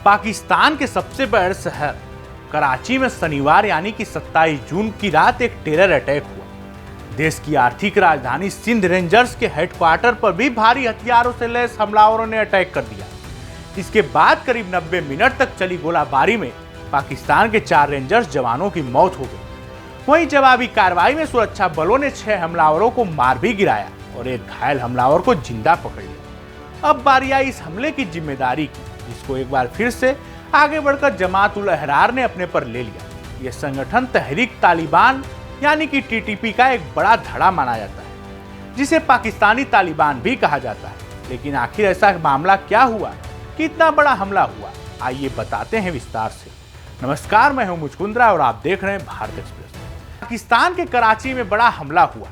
पाकिस्तान के सबसे बड़े शहर कराची में शनिवार यानी कि 27 जून की रात एक टेरर अटैक हुआ। देश की आर्थिक राजधानी सिंध रेंजर्स के हेडक्वार्टर पर भी भारी हथियारों से लैस हमलावरों ने अटैक कर दिया। इसके बाद करीब 90 मिनट तक चली गोलाबारी में पाकिस्तान के 4 रेंजर्स जवानों की मौत हो गई। वहीं जवाबी कार्रवाई में सुरक्षा बलों ने 6 हमलावरों को मार भी गिराया और एक घायल हमलावर को जिंदा पकड़ लिया। अब बारी आई इस हमले की जिम्मेदारी की, जिसको एक बार फिर से आगे बढ़कर जमात उल अहरार ने अपने पर ले लिया। यह संगठन तहरीक तालिबान यानी कि टीटीपी का एक बड़ा धड़ा माना जाता है, जिसे पाकिस्तानी तालिबान भी कहा जाता है। लेकिन आखिर ऐसा मामला क्या हुआ कि इतना बड़ा हमला हुआ, आइए बताते हैं विस्तार से। नमस्कार, मैं हूं मुचकुंद्रा और आप देख रहे हैं भारत एक्सप्रेस। पाकिस्तान के कराची में बड़ा हमला हुआ,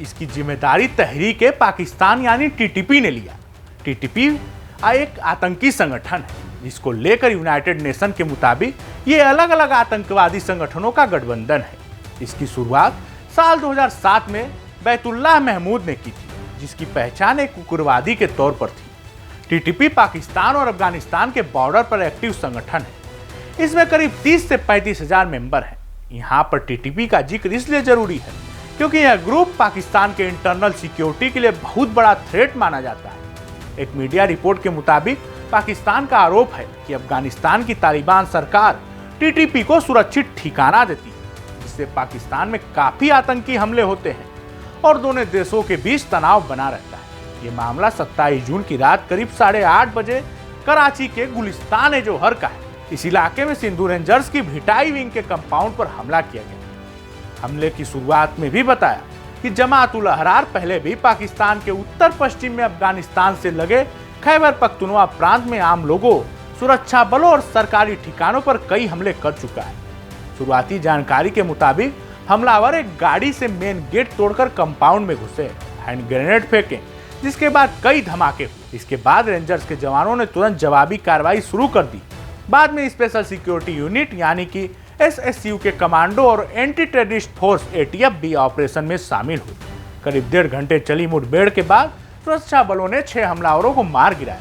इसकी जिम्मेदारी तहरीक पाकिस्तान यानी टीटीपी ने लिया। टीटीपी एक आतंकी संगठन है, जिसको लेकर यूनाइटेड नेशन के मुताबिक ये अलग अलग आतंकवादी संगठनों का गठबंधन है। इसकी शुरुआत साल 2007 में बैतुल्लाह महमूद ने की थी, जिसकी पहचान एक उग्रवादी के तौर पर थी। टीटीपी पाकिस्तान और अफगानिस्तान के बॉर्डर पर एक्टिव संगठन है। इसमें करीब 30 से 35 हजार मेंबर हैं। यहाँ पर टीटीपी का जिक्र इसलिए जरूरी है क्योंकि यह ग्रुप पाकिस्तान के इंटरनल सिक्योरिटी के लिए बहुत बड़ा थ्रेट माना जाता है। एक मीडिया रिपोर्ट के मुताबिक पाकिस्तान का आरोप है कि अफगानिस्तान की तालिबान सरकार टीटीपी को सुरक्षित ठिकाना देती है, जिससे पाकिस्तान में काफी आतंकी हमले होते हैं और दोनों देशों के बीच तनाव बना रहता है। ये मामला 27 जून की रात करीब 8:30 बजे कराची के गुलिस्तान जोहर का है। इस इलाके में सिंधु रेंजर्स की भिटाई विंग के कंपाउंड पर हमला किया गया। हमले की शुरुआत में भी बताया कि जमात उल अहरार पहले भी पाकिस्तान के उत्तर पश्चिम में अफगानिस्तान से लगे खैबर पख्तूनख्वा प्रांत में आम लोगों, सुरक्षा बलों और सरकारी ठिकानों पर कई हमले कर चुका है। शुरुआती जानकारी के मुताबिक हमलावर एक गाड़ी से मेन गेट तोड़कर कंपाउंड में घुसे, हैंड ग्रेनेड फेंके, जिसके बाद कई धमाके हुए। इसके बाद रेंजर्स के जवानों ने तुरंत जवाबी कार्रवाई शुरू कर दी। बाद में स्पेशल सिक्योरिटी यूनिट यानी कि एसएसयू के कमांडो और एंटी टेररिस्ट फोर्स एटीएफ भी ऑपरेशन में शामिल हुए। करीब 1.5 घंटे चली मुठभेड़ के बाद सुरक्षा बलों ने 6 हमलावरों को मार गिराया,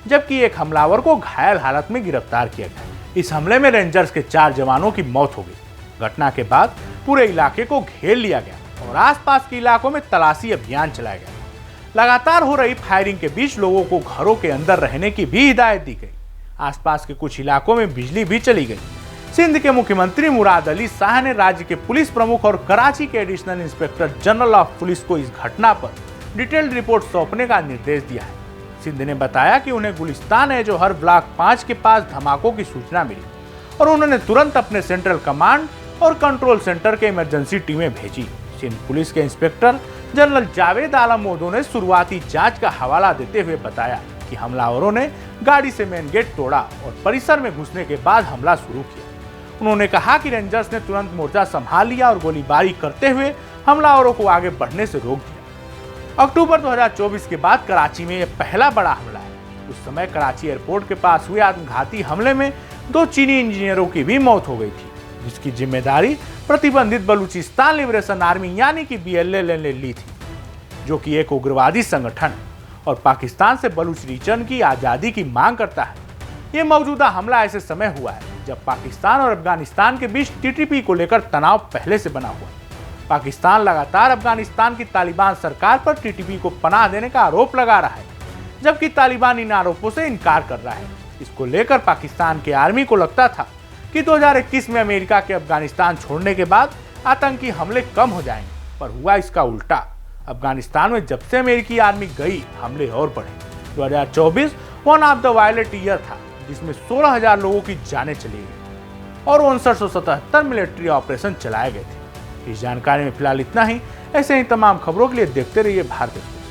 जबकि एक हमलावर को घायल हालत में गिरफ्तार किया गया। इस हमले में रेंजर्स के 4 जवानों की मौत हो गई। घटना के बाद पूरे इलाके को घेर लिया गया और आसपास के इलाकों में तलाशी अभियान चलाया गया। लगातार हो रही फायरिंग के बीच लोगों को घरों के अंदर रहने की भी हिदायत दी गई। आसपास के कुछ इलाकों में बिजली भी चली गई। सिंध के मुख्यमंत्री मुराद अली शाह ने राज्य के पुलिस प्रमुख और कराची के additional inspector general of police को इस घटना पर डिटेल्ड रिपोर्ट सौंपने का निर्देश दिया है। सिंध ने बताया कि उन्हें गुलिस्तान जोहर ब्लॉक 5 के पास धमाकों की सूचना मिली और उन्होंने तुरंत अपने सेंट्रल कमांड और कंट्रोल सेंटर के इमरजेंसी टीमें भेजी। सिंध पुलिस के इंस्पेक्टर जनरल जावेद आलम मोदो ने शुरुआती जांच का हवाला देते हुए बताया कि हमलावरों ने गाड़ी से मेन गेट तोड़ा और परिसर में घुसने के बाद हमला शुरू किया। उन्होंने कहा कि रेंजर्स ने तुरंत मोर्चा संभाल लिया और गोलीबारी करते हुए हमलावरों को आगे बढ़ने से रोक दिया। अक्टूबर 2024 के बाद कराची में यह पहला बड़ा हमला है। उस समय कराची एयरपोर्ट के पास हुए आत्मघाती हमले में 2 चीनी इंजीनियरों की भी मौत हो गई थी, जिसकी जिम्मेदारी प्रतिबंधित बलूचिस्तान लिबरेशन आर्मी यानी कि BLA ने ली थी, जो कि एक उग्रवादी संगठन है और पाकिस्तान से बलूच रीजन की आज़ादी की मांग करता है। ये मौजूदा हमला ऐसे समय हुआ है जब पाकिस्तान और अफगानिस्तान के बीच टीटीपी को लेकर तनाव पहले से बना हुआ है। पाकिस्तान लगातार अफगानिस्तान की तालिबान सरकार पर टीटीपी को पनाह देने का आरोप लगा रहा है, जबकि तालिबान इन आरोपों से इनकार कर रहा है। इसको लेकर पाकिस्तान की आर्मी को लगता था कि 2021 में अमेरिका के अफगानिस्तान छोड़ने के बाद आतंकी हमले कम हो जाएंगे, पर हुआ इसका उल्टा। अफगानिस्तान में जब से अमेरिकी आर्मी गई, हमले और बढ़े। 2024 one of the violent year था, जिसमें 16,000 लोगों की जानें चली गई और 5977 मिलिट्री ऑपरेशन चलाए गए थे। इस जानकारी में फिलहाल इतना ही। ऐसे ही तमाम खबरों के लिए देखते रहिए भारत एक्सप्रेस।